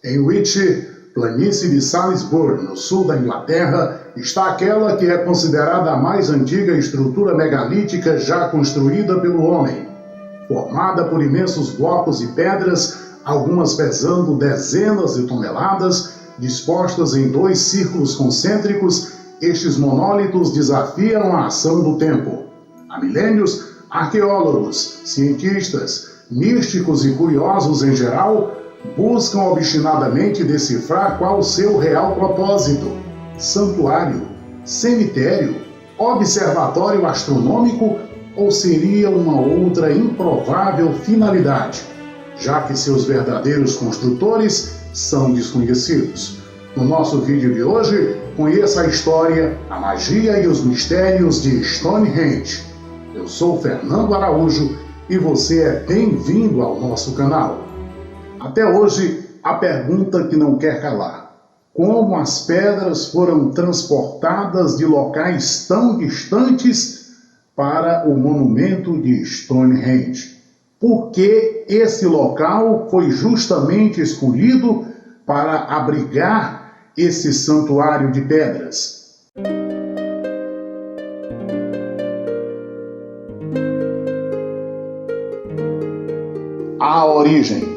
Em Wiltshire, planície de Salisbury, no sul da Inglaterra, está aquela que é considerada a mais antiga estrutura megalítica já construída pelo homem. Formada por imensos blocos de pedras, algumas pesando dezenas de toneladas, dispostas em 2 círculos concêntricos, estes monólitos desafiam a ação do tempo. Há milênios, arqueólogos, cientistas, místicos e curiosos em geral buscam obstinadamente decifrar qual o seu real propósito: santuário, cemitério, observatório astronômico ou seria uma outra improvável finalidade, já que seus verdadeiros construtores são desconhecidos. No nosso vídeo de hoje, conheça a história, a magia e os mistérios de Stonehenge. Eu sou Fernando Araújo e você é bem-vindo ao nosso canal. Até hoje, a pergunta que não quer calar: como as pedras foram transportadas de locais tão distantes para o monumento de Stonehenge? Por que esse local foi justamente escolhido para abrigar esse santuário de pedras? A origem.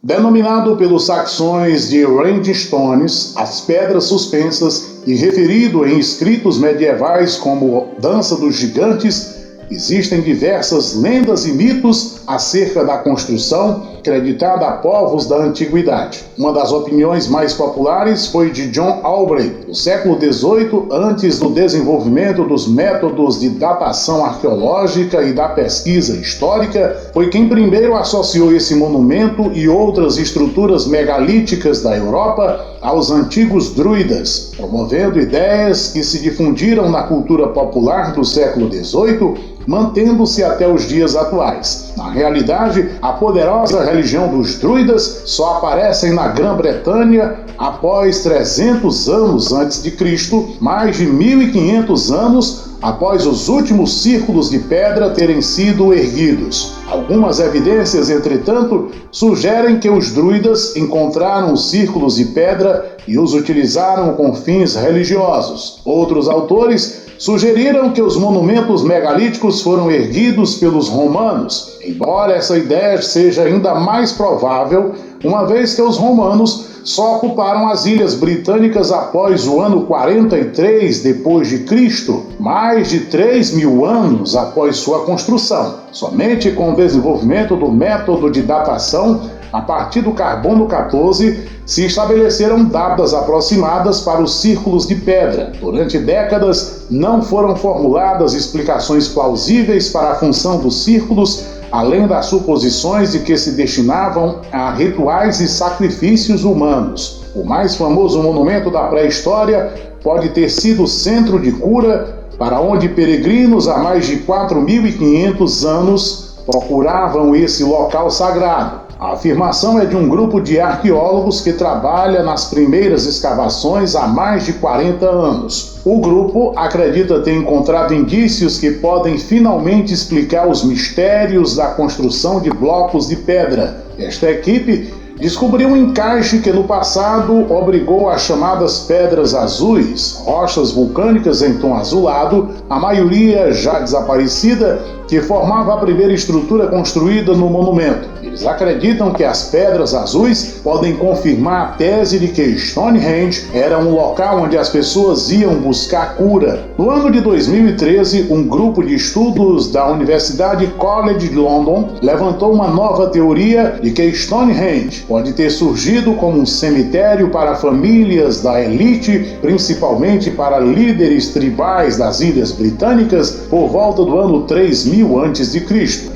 Denominado pelos saxões de Ranging Stones, as pedras suspensas, e referido em escritos medievais como Dança dos Gigantes, existem diversas lendas e mitos acerca da construção, creditada a povos da antiguidade. Uma das opiniões mais populares foi de John Aubrey, no século XVIII, antes do desenvolvimento dos métodos de datação arqueológica e da pesquisa histórica. Foi quem primeiro associou esse monumento e outras estruturas megalíticas da Europa aos antigos druidas, promovendo ideias que se difundiram na cultura popular do século XVIII, mantendo-se até os dias atuais. Na realidade, a poderosa religião dos druidas só aparece na Grã-Bretanha após 300 anos antes de Cristo, mais de 1500 anos após os últimos círculos de pedra terem sido erguidos. Algumas evidências, entretanto, sugerem que os druidas encontraram os círculos de pedra e os utilizaram com fins religiosos. Outros autores sugeriram que os monumentos megalíticos foram erguidos pelos romanos, embora essa ideia seja ainda mais provável, uma vez que os romanos só ocuparam as ilhas britânicas após o ano 43 depois de Cristo, mais de 3.000 anos após sua construção. Somente com o desenvolvimento do método de datação, a partir do carbono 14, se estabeleceram datas aproximadas para os círculos de pedra. Durante décadas, não foram formuladas explicações plausíveis para a função dos círculos, além das suposições de que se destinavam a rituais e sacrifícios humanos. O mais famoso monumento da pré-história pode ter sido o centro de cura, para onde peregrinos há mais de 4.500 anos procuravam esse local sagrado. A afirmação é de um grupo de arqueólogos que trabalha nas primeiras escavações há mais de 40 anos. O grupo acredita ter encontrado indícios que podem finalmente explicar os mistérios da construção de blocos de pedra. Esta equipe descobriu um encaixe que no passado obrigou as chamadas pedras azuis, rochas vulcânicas em tom azulado, a maioria já desaparecida, que formava a primeira estrutura construída no monumento. Eles acreditam que as pedras azuis podem confirmar a tese de que Stonehenge era um local onde as pessoas iam buscar cura. No ano de 2013, um grupo de estudos da Universidade College de London levantou uma nova teoria de que Stonehenge pode ter surgido como um cemitério para famílias da elite, principalmente para líderes tribais das Ilhas Britânicas, por volta do ano 3000 a.C.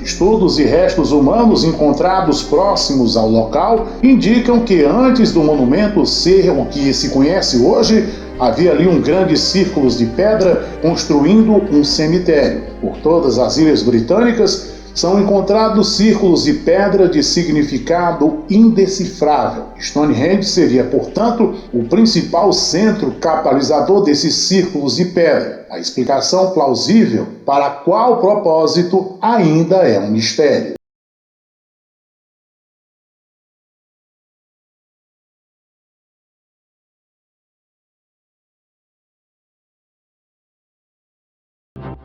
Estudos e restos humanos encontrados próximos ao local indicam que antes do monumento ser o que se conhece hoje, havia ali um grande círculo de pedra construindo um cemitério. Por todas as Ilhas Britânicas são encontrados círculos de pedra de significado indecifrável. Stonehenge seria, portanto, o principal centro catalisador desses círculos de pedra. A explicação plausível para qual propósito ainda é um mistério.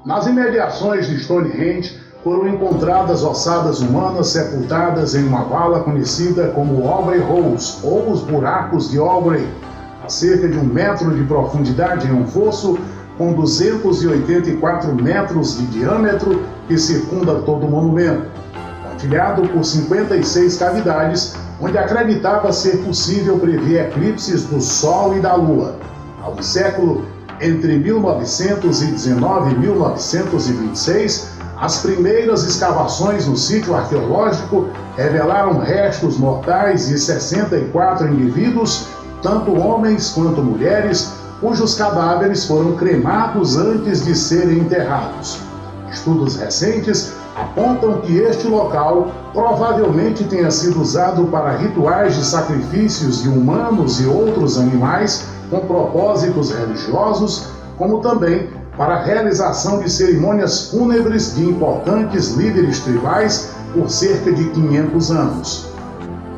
Nas imediações de Stonehenge foram encontradas ossadas humanas sepultadas em uma vala conhecida como Aubrey Holes, ou os buracos de Aubrey, a cerca de 1 metro de profundidade em um fosso com 284 metros de diâmetro que circunda todo o monumento, pontilhado por 56 cavidades, onde acreditava ser possível prever eclipses do Sol e da Lua. Há um século, entre 1919 e 1926, as primeiras escavações no sítio arqueológico revelaram restos mortais de 64 indivíduos, tanto homens quanto mulheres, cujos cadáveres foram cremados antes de serem enterrados. Estudos recentes apontam que este local provavelmente tenha sido usado para rituais de sacrifícios de humanos e outros animais com propósitos religiosos, como também para a realização de cerimônias fúnebres de importantes líderes tribais por cerca de 500 anos.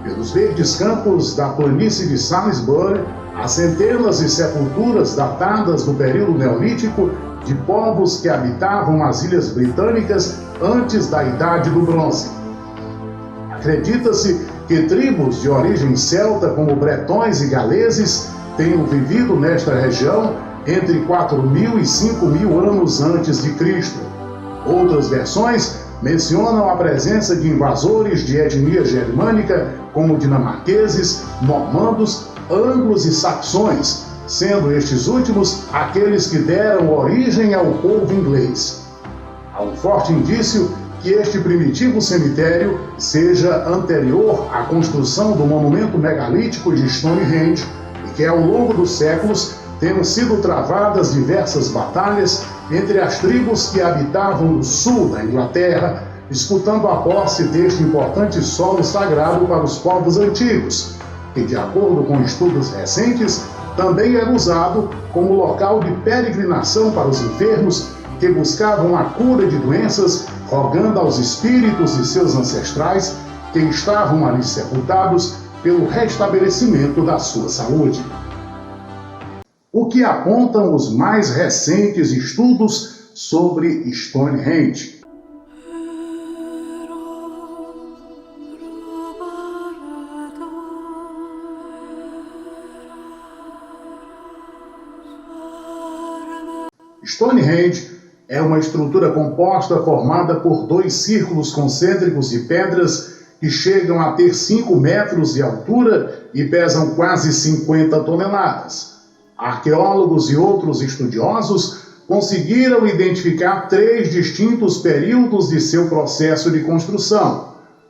Pelos verdes campos da planície de Salisbury, há centenas de sepulturas datadas do período neolítico de povos que habitavam as ilhas britânicas antes da Idade do Bronze. Acredita-se que tribos de origem celta, como bretões e galeses, tenham vivido nesta região entre 4.000 e 5.000 anos antes de Cristo. Outras versões mencionam a presença de invasores de etnia germânica, como dinamarqueses, normandos, anglos e saxões, sendo estes últimos aqueles que deram origem ao povo inglês. Há um forte indício que este primitivo cemitério seja anterior à construção do monumento megalítico de Stonehenge e que, ao longo dos séculos, tenham sido travadas diversas batalhas entre as tribos que habitavam o sul da Inglaterra, disputando a posse deste importante solo sagrado para os povos antigos, que, de acordo com estudos recentes, também era usado como local de peregrinação para os enfermos que buscavam a cura de doenças, rogando aos espíritos de seus ancestrais que estavam ali sepultados pelo restabelecimento da sua saúde. O que apontam os mais recentes estudos sobre Stonehenge? Stonehenge é uma estrutura composta formada por 2 círculos concêntricos de pedras que chegam a ter 5 metros de altura e pesam quase 50 toneladas. Arqueólogos e outros estudiosos conseguiram identificar 3 distintos períodos de seu processo de construção.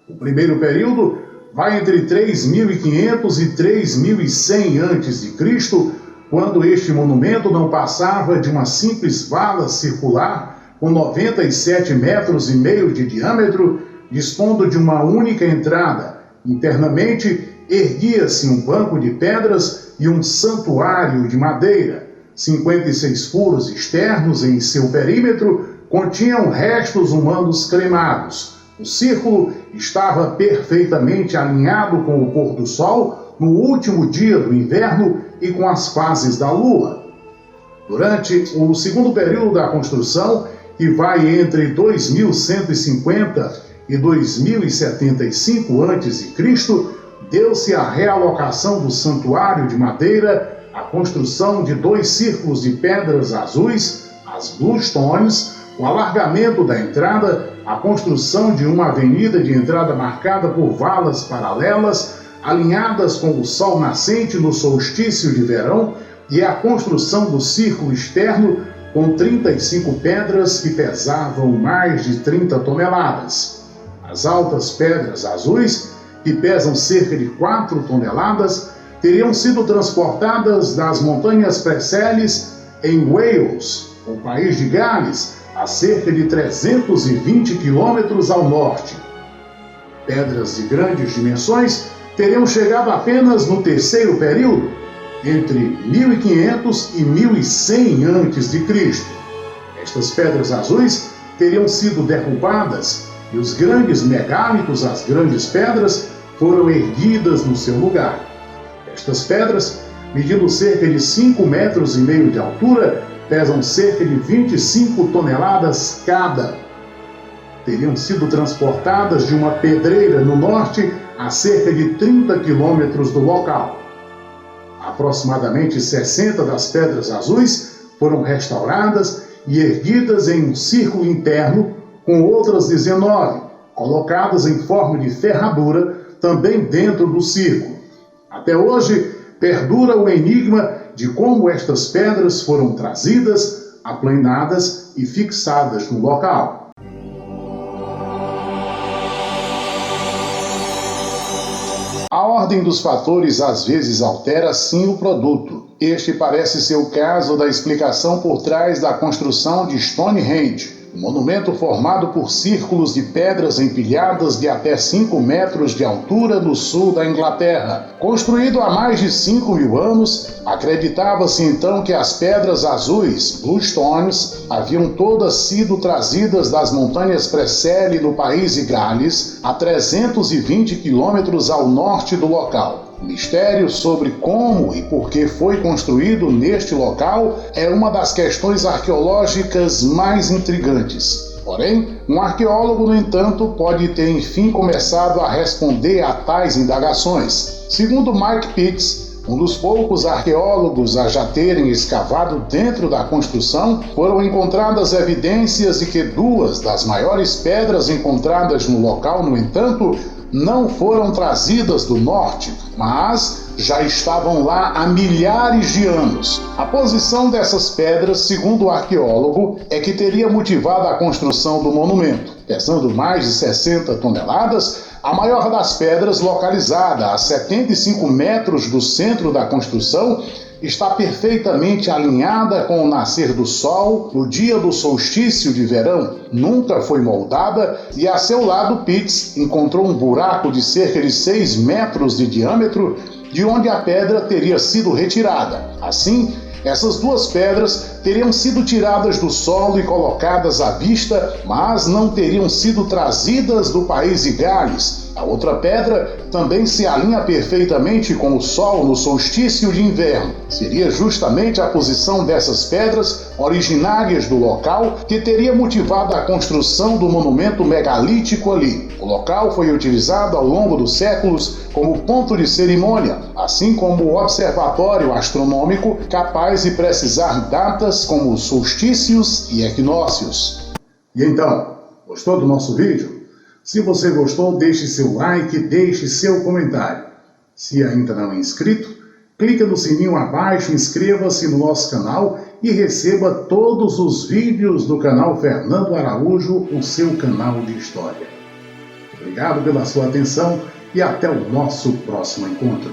O primeiro período vai entre 3.500 e 3.100 a.C., quando este monumento não passava de uma simples vala circular com 97,5 metros de diâmetro, dispondo de uma única entrada. Internamente, erguia-se um banco de pedras e um santuário de madeira. 56 furos externos em seu perímetro continham restos humanos cremados. O círculo estava perfeitamente alinhado com o pôr do sol no último dia do inverno e com as fases da lua. Durante o segundo período da construção, que vai entre 2150 e 2075 a.C., deu-se a realocação do santuário de madeira, a construção de 2 círculos de pedras azuis, as Blue Stones, o alargamento da entrada, a construção de uma avenida de entrada marcada por valas paralelas, alinhadas com o sol nascente no solstício de verão, e a construção do círculo externo com 35 pedras que pesavam mais de 30 toneladas. As altas pedras azuis, que pesam cerca de 4 toneladas, teriam sido transportadas das montanhas Preselles em Wales, o país de Gales, a cerca de 320 quilômetros ao norte. Pedras de grandes dimensões teriam chegado apenas no terceiro período, entre 1500 e 1100 a.C. Estas pedras azuis teriam sido derrubadas e os grandes megálitos, as grandes pedras, foram erguidas no seu lugar. Estas pedras, medindo cerca de 5,5 metros de altura, pesam cerca de 25 toneladas cada. Teriam sido transportadas de uma pedreira no norte a cerca de 30 quilômetros do local. Aproximadamente 60 das pedras azuis foram restauradas e erguidas em um círculo interno, com outras 19, colocadas em forma de ferradura também dentro do círculo. Até hoje, perdura o enigma de como estas pedras foram trazidas, aplainadas e fixadas no local. A ordem dos fatores às vezes altera sim o produto. Este parece ser o caso da explicação por trás da construção de Stonehenge, um monumento formado por círculos de pedras empilhadas de até 5 metros de altura no sul da Inglaterra. Construído há mais de 5.000 anos, acreditava-se então que as pedras azuis, Blue Stones, haviam todas sido trazidas das montanhas Preseli no país de Gales, a 320 quilômetros ao norte do local. O mistério sobre como e por que foi construído neste local é uma das questões arqueológicas mais intrigantes. Porém, um arqueólogo, no entanto, pode ter enfim começado a responder a tais indagações. Segundo Mike Pitts, um dos poucos arqueólogos a já terem escavado dentro da construção, foram encontradas evidências de que 2 das maiores pedras encontradas no local, no entanto, não foram trazidas do norte, mas já estavam lá há milhares de anos. A posição dessas pedras, segundo o arqueólogo, é que teria motivado a construção do monumento. Pesando mais de 60 toneladas, a maior das pedras, localizada a 75 metros do centro da construção, está perfeitamente alinhada com o nascer do sol no dia do solstício de verão. Nunca foi moldada e a seu lado Pitts encontrou um buraco de cerca de 6 metros de diâmetro, de onde a pedra teria sido retirada. Assim, essas 2 pedras teriam sido tiradas do solo e colocadas à vista, mas não teriam sido trazidas do país de Gales. A outra pedra também se alinha perfeitamente com o sol no solstício de inverno. Seria justamente a posição dessas pedras, originárias do local, que teria motivado a construção do monumento megalítico ali. O local foi utilizado ao longo dos séculos como ponto de cerimônia, assim como o observatório astronômico capaz de precisar datas como solstícios e equinócios. E então, gostou do nosso vídeo? Se você gostou, deixe seu like, deixe seu comentário. Se ainda não é inscrito, clique no sininho abaixo, inscreva-se no nosso canal e receba todos os vídeos do canal Fernando Araújo, o seu canal de história. Obrigado pela sua atenção e até o nosso próximo encontro.